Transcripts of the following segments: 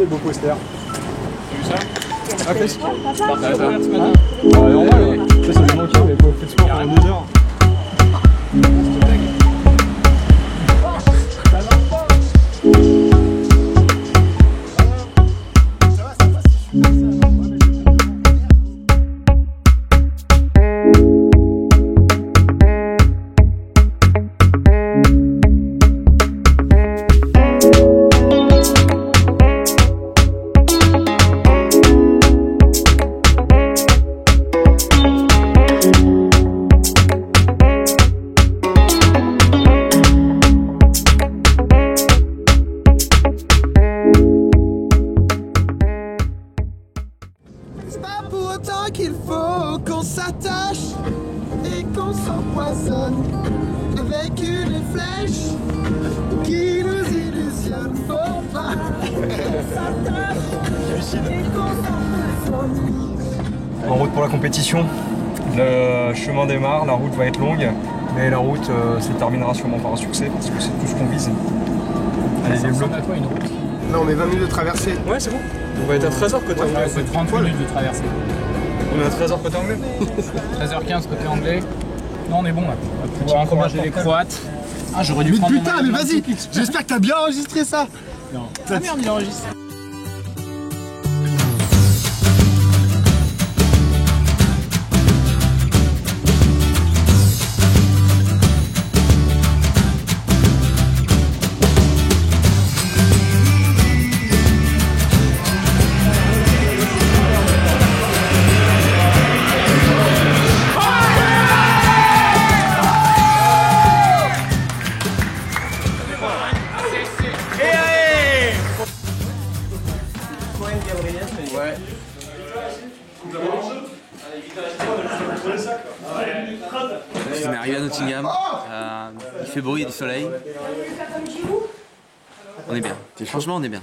les beaux posters. T'as vu ça? Ah, qu'est-ce T'as ce matin? normal, ouais. Ça me manquait, mais faut faire de sport pendant 2 heures. Qu'il faut qu'on s'attache et qu'on s'empoisonne avec une flèche qui nous illusionne. Faut pas qu'on s'attache et qu'on s'empoisonne. En route pour la compétition, le chemin démarre, la route va être longue, mais la route se terminera sûrement par un succès parce que c'est tout ce qu'on vise. Allez, les bleus. À toi une route. Non, mais 20 minutes de traversée. Ouais, c'est bon. On va être à 13h côté anglais. C'est 30 minutes de traversée. On est à 13h côté anglais. 13h15 côté anglais. Non, on est bon là. On va pouvoir encourager les Croates. Ah, j'aurais dû prendre. Putain, mais vas-y, j'espère que t'as bien enregistré ça. Non. Ah merde, il enregistre. Ouais. On est arrivé à Nottingham, il fait beau, il y a du soleil. On est bien, franchement on est bien.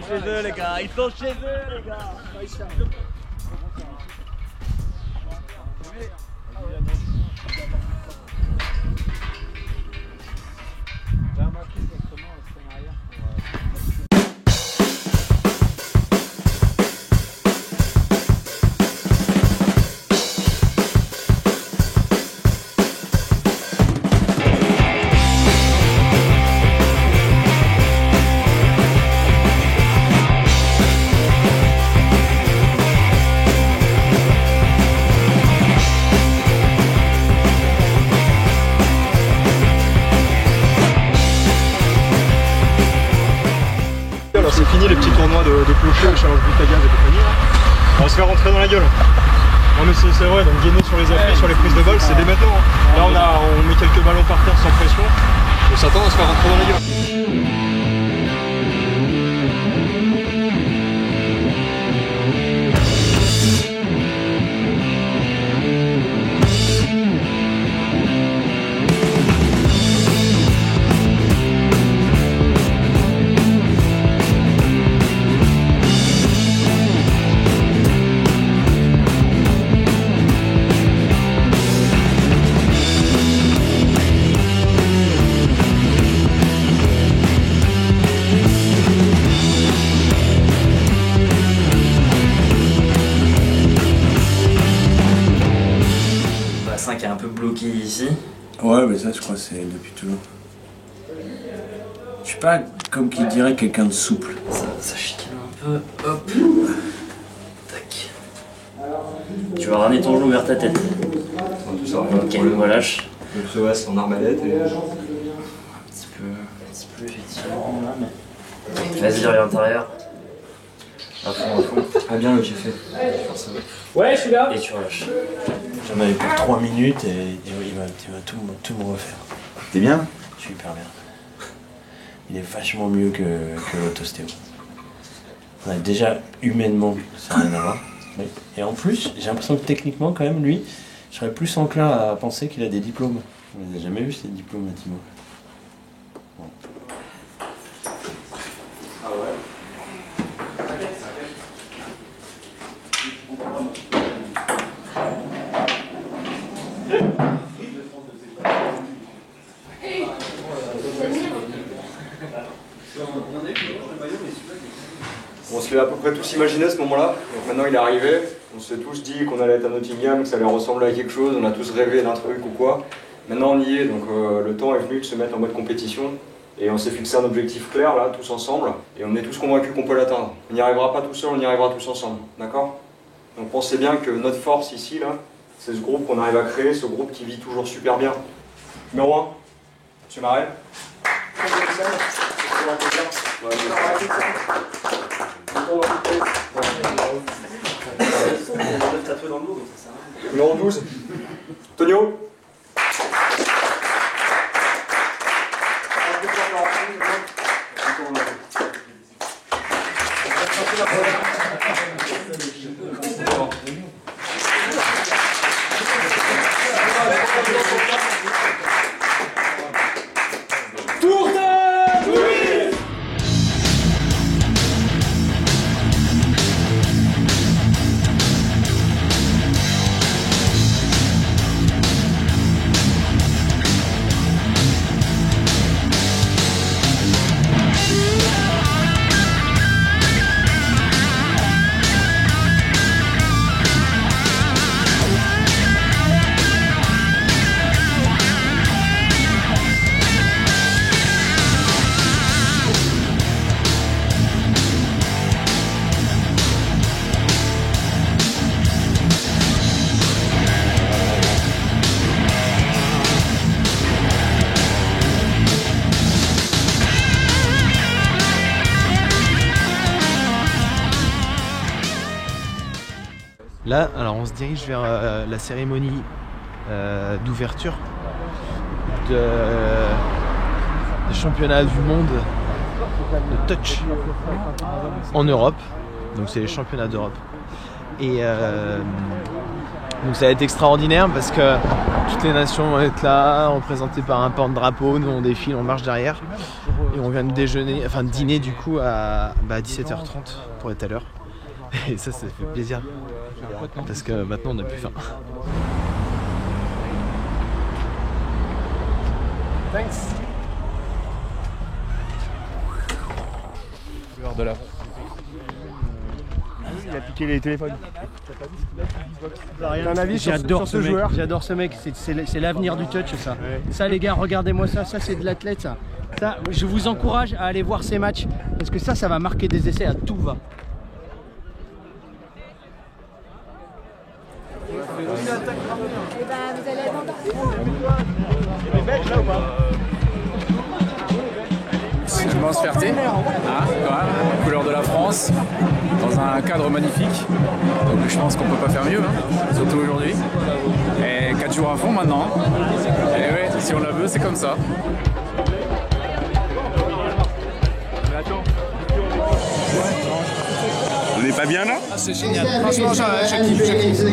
Chez eux les gars, ils sont chez eux les gars. Alors c'est fini les petits tournois de clocher, challenge Butagaz et compagnie. On va se faire rentrer dans la gueule. Non mais c'est vrai, donc gainer sur les affaires, sur les prises de balles, c'est dès maintenant. Là on met quelques ballons par terre sans pression. On s'attend à se faire rentrer dans la gueule. Qui est un peu bloqué ici. Ouais, mais ça, je crois que c'est depuis toujours. Je suis pas comme qui dirait quelqu'un de souple. Ça chicane un peu. Hop. Tac. Tu vas ramener ton genou vers ta tête. Tout ça, Ok, on relâche. le psoas en arbalète et... Un petit peu effectivement là, mais... Vas-y, vers l'intérieur. À fond, à fond. Ah bien le j'ai fait. Ouais, je suis là. Et tu relâches. J'en avais pour 3 minutes et il va tout me refaire. T'es bien? Je suis hyper bien. Il est vachement mieux que l'autostéo. Ouais, déjà, humainement, ça n'a rien à voir. Oui. Et en plus, j'ai l'impression que techniquement, quand même, lui, je serais plus enclin à penser qu'il a des diplômes. On n'a jamais vu ces diplômes à Timo. Bon. Ah ouais. On se l'est à peu près tous imaginé à ce moment-là. Donc maintenant il est arrivé, on s'est tous dit qu'on allait être à Nottingham, que ça allait ressembler à quelque chose, on a tous rêvé d'un truc ou quoi. Maintenant on y est, donc le temps est venu de se mettre en mode compétition. Et on s'est fixé un objectif clair là, tous ensemble, et on est tous convaincus qu'on peut l'atteindre. On n'y arrivera pas tout seul, on y arrivera tous ensemble, d'accord? Donc pensez bien que notre force ici, là, c'est ce groupe qu'on arrive à créer, ce groupe qui vit toujours super bien. Numéro 1, M. Marais. Numéro 12, Tonio. Là, alors on se dirige vers la cérémonie d'ouverture des championnats du monde de touch en Europe. Donc c'est les championnats d'Europe. Et donc ça va être extraordinaire parce que toutes les nations vont être là, représentées par un porte-drapeau. Nous on défile, on marche derrière. Et on vient de dîner du coup à 17h30 pour être à l'heure. Et ça fait plaisir. Parce que maintenant on a plus faim. Thanks. Joueur de la. Il a piqué les téléphones. T'as un avis sur ce joueur? J'adore ce mec, c'est l'avenir du touch ça. Ouais. Ça les gars, regardez-moi ça c'est de l'athlète ça. Ça. Je vous encourage à aller voir ces matchs parce que ça va marquer des essais à tout va. C'est une immense fierté, couleur de la France, dans un cadre magnifique. Donc je pense qu'on peut pas faire mieux, surtout aujourd'hui. Et 4 jours à fond maintenant. Et ouais, si on la veut, c'est comme ça. On n'est pas bien là? C'est génial. Franchement, je kiffe.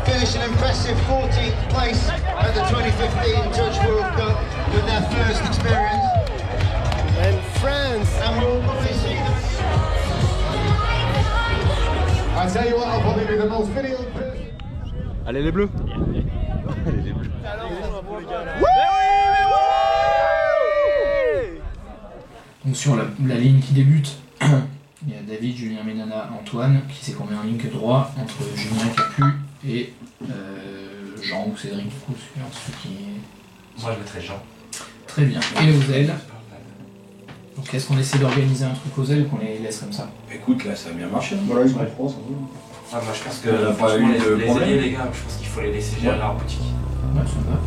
Finish an impressive 14th place at the 2015 Judge World Cup with their first experience. And France. And we'll probably see them. I tell you what, I'll probably be the most video. Allez les bleus. Allez les bleus. Donc sur la ligne qui débute, il y a David, Julien Ménana, Antoine qui s'est combien en ligne que droit entre Julien Capu et Jean ou Cédric du coup, ceux qui... Moi je mettrais Jean. Très bien. Et aux ailes. Donc est-ce qu'on essaie d'organiser un truc aux ailes ou qu'on les laisse comme ça? Écoute, là ça a bien marché. Voilà, ils sont en France. Moi je pense que franchement les ailiers les gars, je pense qu'il faut les laisser gérer leur boutique. Ouais, ça va.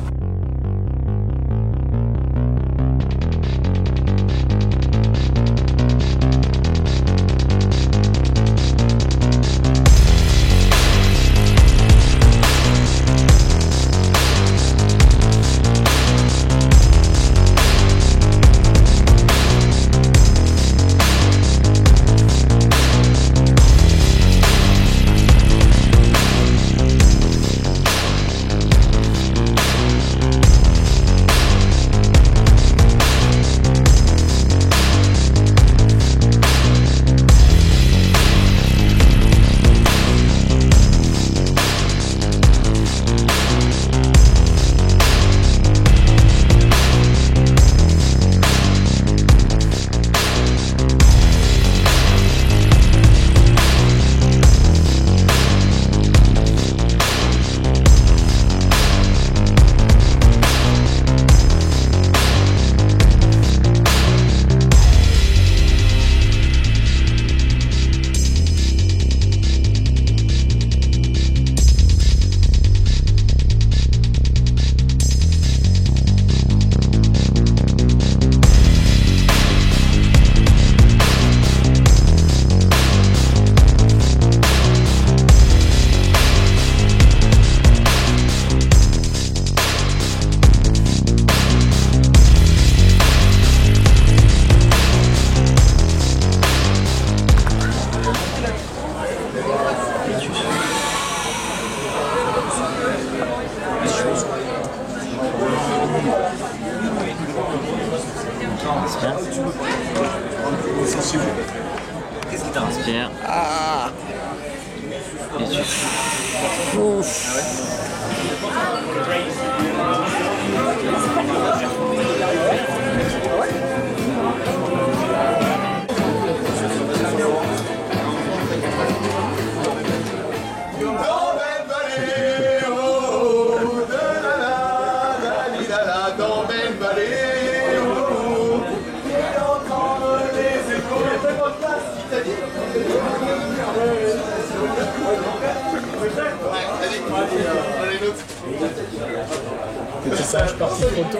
Qu'est-ce qui t'inspire? Et tu... C'est ça, je suis parti trop tôt.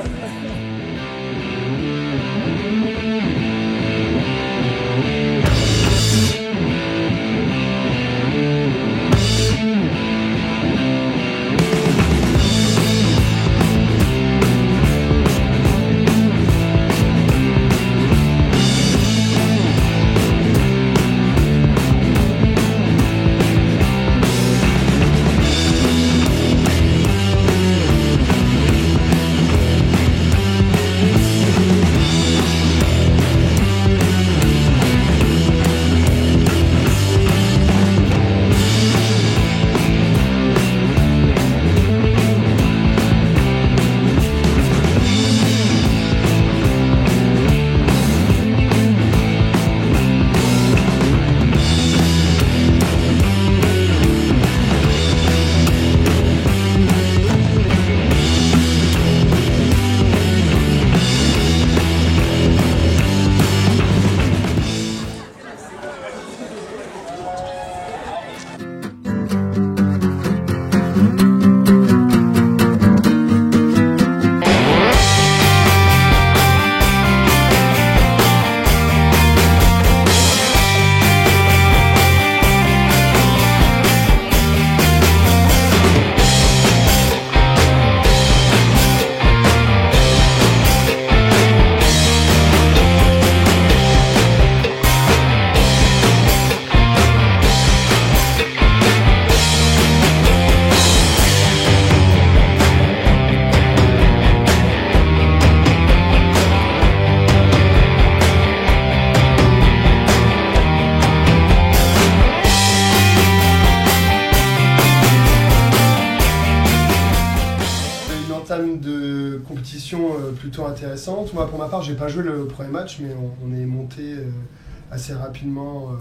De compétition plutôt intéressante. Moi, pour ma part, j'ai pas joué le premier match, mais on est monté assez rapidement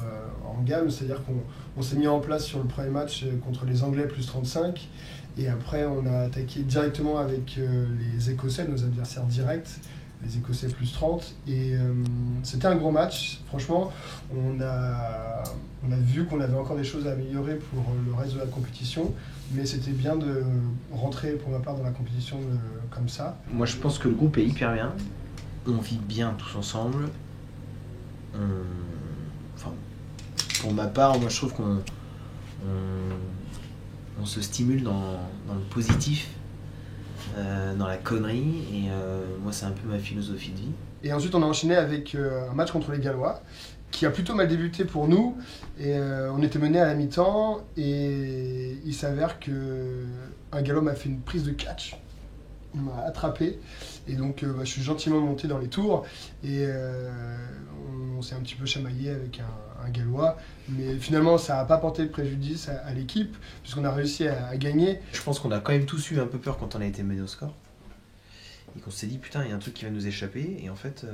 en gamme, c'est-à-dire qu'on s'est mis en place sur le premier match contre les Anglais plus 35, et après on a attaqué directement avec les Écossais, nos adversaires directs, les Écossais plus 30, et c'était un gros match. Franchement, on a vu qu'on avait encore des choses à améliorer pour le reste de la compétition, mais c'était bien de rentrer pour ma part dans la compétition comme ça. Moi je pense que le groupe est hyper bien, on vit bien tous ensemble. Enfin, pour ma part, moi je trouve qu'on se stimule dans le positif, dans la connerie, et moi c'est un peu ma philosophie de vie. Et ensuite on a enchaîné avec un match contre les Gallois, qui a plutôt mal débuté pour nous, et on était mené à la mi-temps, et il s'avère qu'un Gallois m'a fait une prise de catch, il m'a attrapé, et donc je suis gentiment monté dans les tours, et on s'est un petit peu chamaillé avec un Gallois, mais finalement ça n'a pas porté de préjudice à l'équipe, puisqu'on a réussi à gagner. Je pense qu'on a quand même tous eu un peu peur quand on a été mené au score, et qu'on s'est dit putain il y a un truc qui va nous échapper, et en fait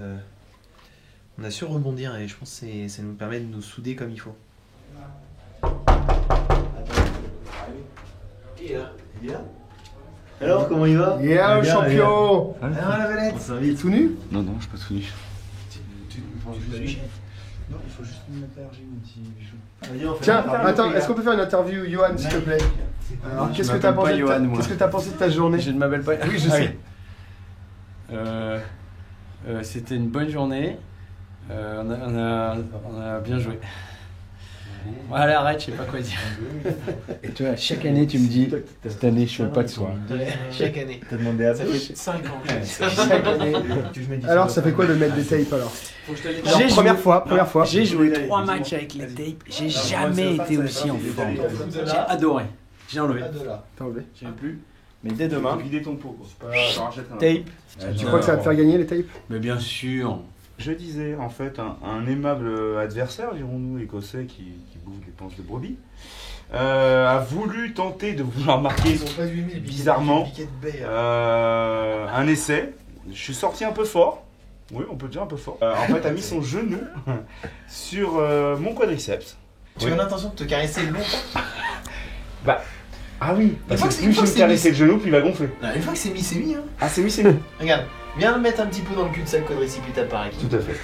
on a su rebondir, et je pense que ça nous permet de nous souder comme il faut. Il est là. Alors, comment il va? Yeah, le champion! Alors, la Valette! On s'invite. Tout nu? Non, non, je suis pas tout nu. Non, il faut juste me mettre la RG, mon petit bichou. Tiens, attends, est-ce qu'on peut faire une interview, Johan, s'il te plaît? Alors, qu'est-ce que t'as pensé de ta journée? Je ne m'appelle pas. Oui, je sais. C'était une bonne journée. On a bien joué. Allez, arrête, je sais pas quoi dire. Et tu vois, chaque année, tu me dis, cette année, je fais pas de soin. Chaque année. T'as demandé à Ça fait 5 ans. Chaque année. Alors, ça fait quoi de mettre des tapes alors? Première fois. J'ai joué 3 matchs avec les tapes. J'ai jamais été aussi en forme. J'ai adoré. J'ai enlevé. T'as enlevé? J'ai plus. Mais dès demain, Vider ton pot. tape. Tu crois que ça va te faire gagner les tapes? Mais bien sûr. Je disais, en fait, un aimable adversaire, dirons-nous, écossais qui bouffe des panses de brebis, a voulu tenter de vouloir marquer bizarrement un essai. Je suis sorti un peu fort, oui, on peut dire un peu fort. En fait, a mis son genou sur mon quadriceps. Tu as l'intention de te caresser longtemps? Bah, ah oui, parce que plus je vais me caresser le genou, plus il va gonfler. Non, une fois que c'est mis, hein. Ah, c'est mis. Regarde, viens le mettre un petit peu dans le cul-de-sac quadricipitaire par aquí. Tout à fait.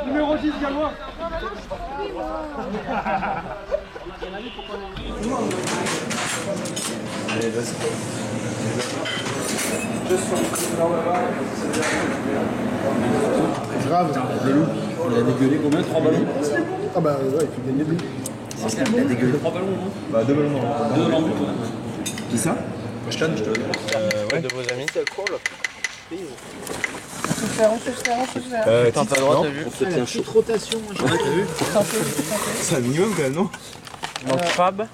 Numéro 10, gallois. Allez, vas-y. Grave. Il a dégueulé combien? 3 ballons? Ah bah ouais, il fait gagner lui. Il a dégueulé 3 ballons, non? Bah 2 ballons. 2 ballons, ouais. Qui ça? Je te donne. Ouais, de vos amis. On se faire. T'as pas le droit, t'as vu? On fait une petite rotation, moi, t'as vu? C'est un minimum quand même, non? Donc Fab.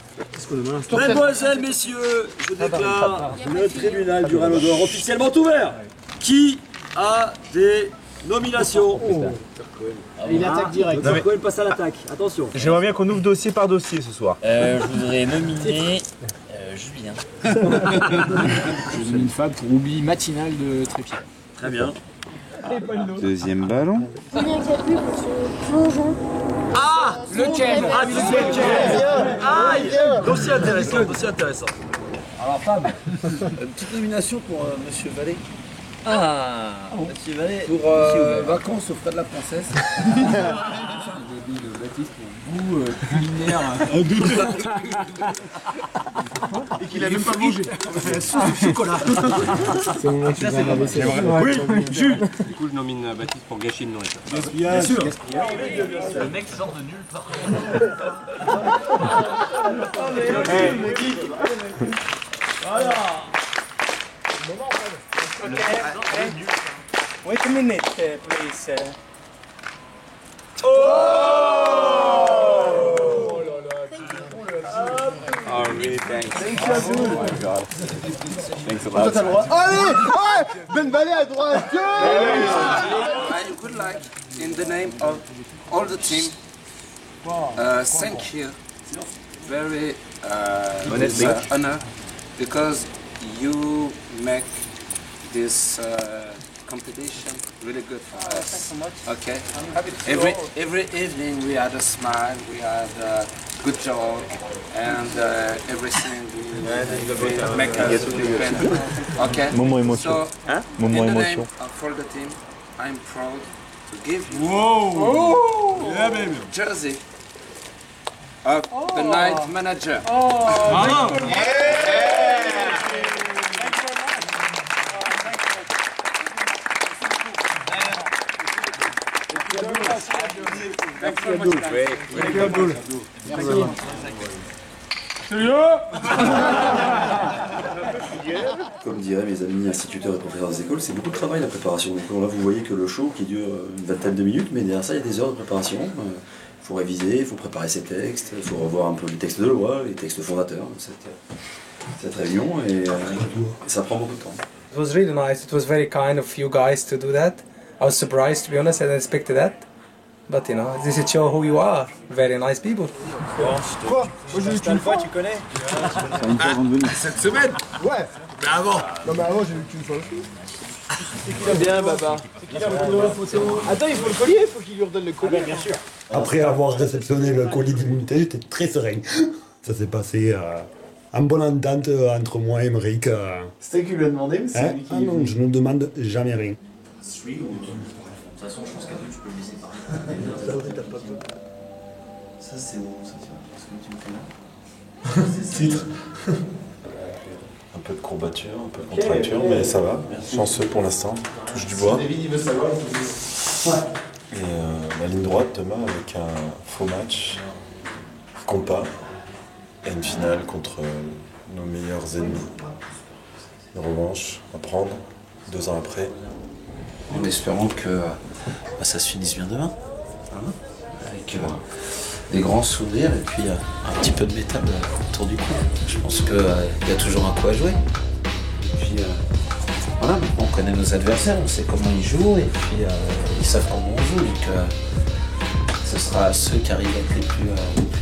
Mesdemoiselles, messieurs, je déclare le tribunal du Rallye d'Or officiellement ouvert. Qui a des nominations? Il attaque direct. Cohen passe à l'attaque, attention. J'aimerais bien qu'on ouvre dossier par dossier ce soir. Je voudrais nominer Julien. Je nomine Fab pour oubli matinal de Trépied. Très bien. Deuxième ballon. Julien Capu pour son plongeon. Ah, lequel? Ah, lequel? Aïe! Dossier intéressant. Alors Fab, une petite nomination pour Monsieur Vallée. Ah, Monsieur Vallée. Pour vacances au frais de la princesse. Baptiste pour goût culinaire. Et qu'il a même pas bougé. La sauce de chocolat. C'est mon mec qui vient d'AVC. Oui, Jules. Du coup, je nomine Baptiste pour gâcher une nourriture. Bien sûr. Le mec sort de nulle part. Voilà. Wait a minute, please. Oh! Oh, really, thanks. Thank you, Abdul. Oh my God. Thanks a Toi, lot. t'as le droit. Allez! Ouais! Ben Ballet à droite! I would like, in the name of all the team, thank you. Very honor because you make this competition really good for us. Thanks so much. Okay. I'm happy to Every evening we had a smile, we had a good joke, and everything we make us win. Okay. Moment émotion. So, Moment in the émotion. name of all the team, I'm proud to give you Yeah, baby. jersey of the night manager. Comme diraient mes amis instituteurs et professeurs des écoles, c'est beaucoup de travail la préparation. Donc là vous voyez que le show qui dure une vingtaine de minutes, mais derrière ça il y a des heures de préparation. Il faut réviser, il faut préparer ses textes, il faut revoir un peu les textes de loi, les textes fondateurs de cette réunion, et ça prend beaucoup de temps. It was really nice. It was very kind of you guys to do that. I was surprised, to be honest. I didn't expect that. But you know, this is show who you are. Very nice people. Quoi? Moi j'ai vu qu'une fois, tu connais? Cette semaine? Ouais. Mais avant. Non mais avant j'ai vu qu'une fois aussi. Bien, Baba. Attends, il faut le collier, il faut qu'il lui redonne le collier. Bien sûr. Après avoir réceptionné le colis d'immunité, j'étais très serein. Ça s'est passé en bonne entente entre moi et Émeric. C'est toi qui lui as demandé ou c'est lui qui... Ah non, je ne demande jamais rien. De toute façon, je pense qu'à deux, tu peux le laisser parler. Ça, c'est bon, ça tient. Parce que tu me fais là. Titre. Un peu de courbature, un peu de contracture, mais ça va. Chanceux pour l'instant. Touche du bois. Et la ligne droite demain avec un faux match, compas, et une finale contre nos meilleurs ennemis. Une revanche à prendre 2 ans après. En espérant que ça se finisse bien demain. Hein, avec des grands sourires et puis un petit peu de métal autour du cou. Je pense qu'il y a toujours un coup à jouer. Et puis voilà, on connaît nos adversaires, on sait comment ils jouent et puis ils savent comment on joue. Donc ce sera ceux qui arrivent à être les plus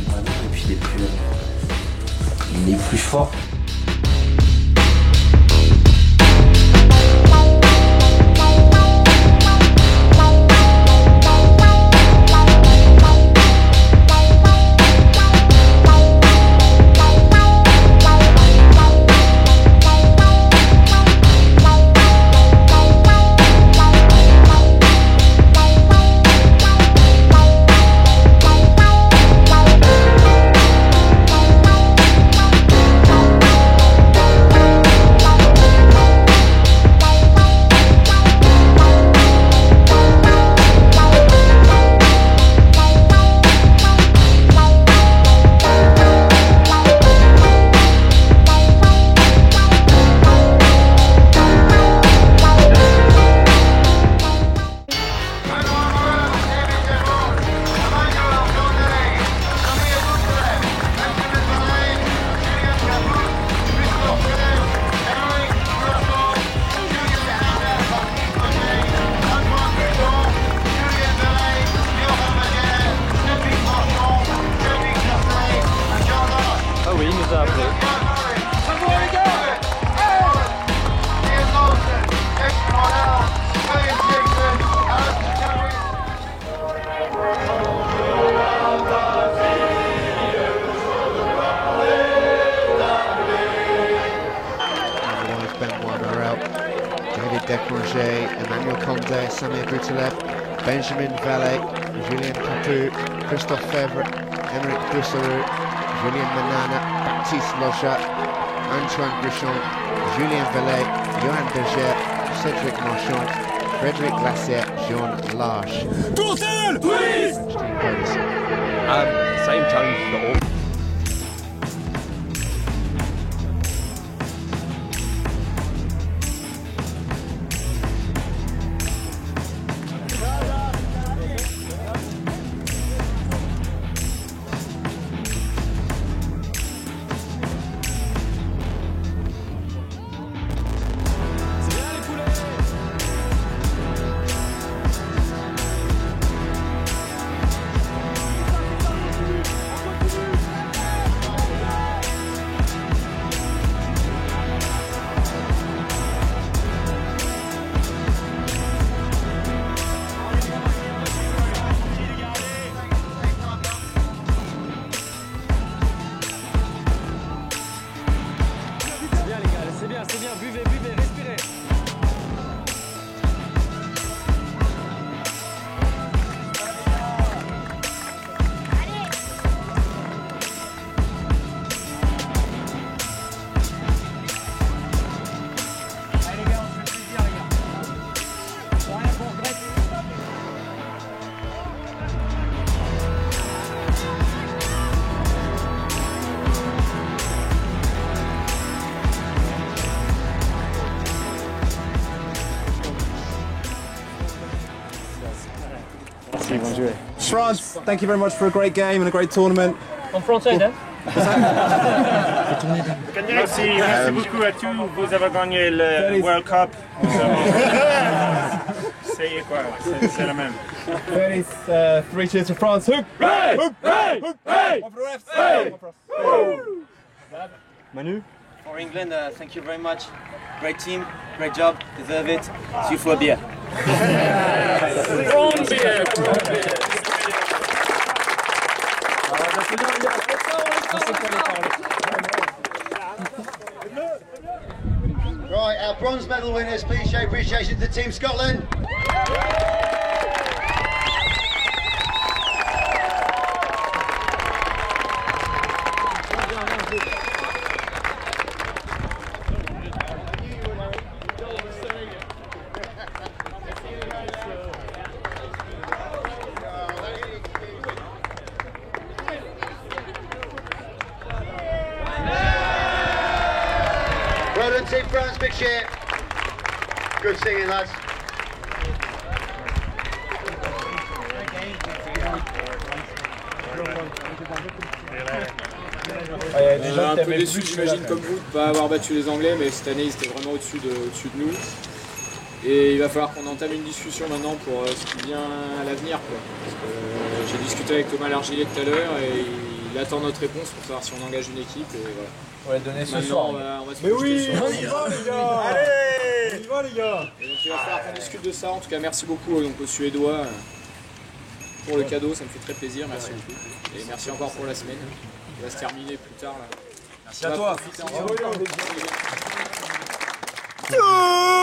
malins et puis les plus forts. Descroget, Emmanuel Condé, Samir Boutalev, Benjamin Valet, Julien Capou, Christophe Fevre, Emeric Dussarou, Julien Manana, Baptiste Loja, Antoine Grichon, Julien Valet, Johan Berger, Cédric Marchand, Frédéric Glacier, Jean Larche. Tourtel! Please! Same time for all. C'est bien, buvez, respirez. France, thank you very much for a great game and a great tournament. En français, hein? Merci beaucoup à tous. Vous avez gagné le World Cup. C'est quoi? C'est la même. 3 cheers for France. Hoop! Hey! Hoop! Hey! Hoop! Hey! Manu? For England, thank you very much. Great team, great job, deserve it. See you for a beer. From beer, from beer. Right, our bronze medal winners, please show appreciation to Team Scotland. Well done, Team France, big cheer. Good singing, lads. Un peu déçu, j'imagine, comme vous, de ne pas avoir battu les Anglais, mais cette année, ils étaient vraiment au-dessus de nous. Et il va falloir qu'on entame une discussion maintenant pour ce qui vient à l'avenir. J'ai discuté avec Thomas Largillier tout à l'heure et il attend notre réponse pour savoir si on engage une équipe. Et voilà. On va le donner ce maintenant, soir. On va se Mais projeter oui, sur on y va les gars. Allez, on y va les gars. Et donc il va falloir qu'on discute de ça. En tout cas, merci beaucoup donc, aux Suédois pour le cadeau, ça me fait très plaisir. Merci beaucoup. Et merci encore pour la semaine. On va se terminer plus tard. Là. Merci à toi. Ensemble.